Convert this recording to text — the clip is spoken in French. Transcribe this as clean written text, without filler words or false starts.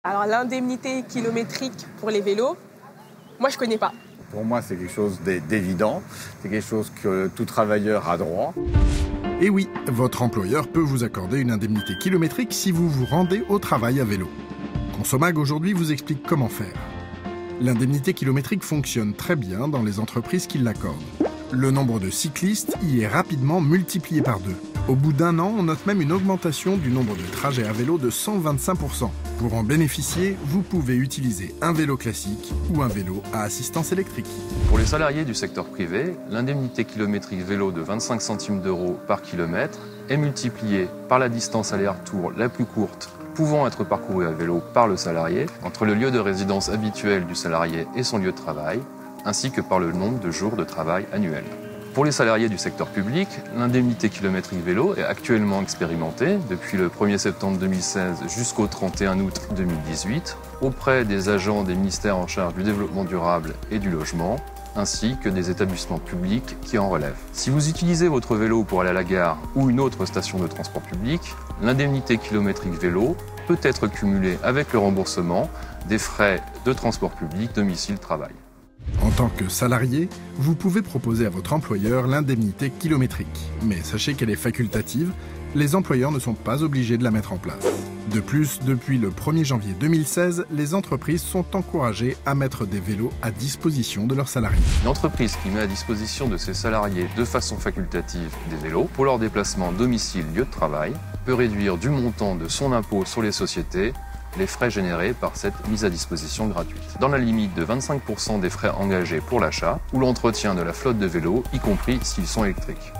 Alors l'indemnité kilométrique pour les vélos, moi je connais pas. Pour moi, c'est quelque chose d'évident, c'est quelque chose que tout travailleur a droit. Et oui, votre employeur peut vous accorder une indemnité kilométrique si vous vous rendez au travail à vélo. Consomag aujourd'hui vous explique comment faire. L'indemnité kilométrique fonctionne très bien dans les entreprises qui l'accordent. Le nombre de cyclistes y est rapidement multiplié par 2. Au bout d'un an, on note même une augmentation du nombre de trajets à vélo de 125%. Pour en bénéficier, vous pouvez utiliser un vélo classique ou un vélo à assistance électrique. Pour les salariés du secteur privé, l'indemnité kilométrique vélo de 25 centimes d'euros par kilomètre est multipliée par la distance aller-retour la plus courte pouvant être parcourue à vélo par le salarié entre le lieu de résidence habituel du salarié et son lieu de travail, ainsi que par le nombre de jours de travail annuel. Pour les salariés du secteur public, l'indemnité kilométrique vélo est actuellement expérimentée depuis le 1er septembre 2016 jusqu'au 31 août 2018 auprès des agents des ministères en charge du développement durable et du logement, ainsi que des établissements publics qui en relèvent. Si vous utilisez votre vélo pour aller à la gare ou une autre station de transport public, l'indemnité kilométrique vélo peut être cumulée avec le remboursement des frais de transport public domicile-travail. En tant que salarié, vous pouvez proposer à votre employeur l'indemnité kilométrique. Mais sachez qu'elle est facultative, les employeurs ne sont pas obligés de la mettre en place. De plus, depuis le 1er janvier 2016, les entreprises sont encouragées à mettre des vélos à disposition de leurs salariés. Une entreprise qui met à disposition de ses salariés de façon facultative des vélos pour leur déplacement domicile-lieu de travail peut réduire du montant de son impôt sur les sociétés les frais générés par cette mise à disposition gratuite, dans la limite de 25% des frais engagés pour l'achat ou l'entretien de la flotte de vélos, y compris s'ils sont électriques.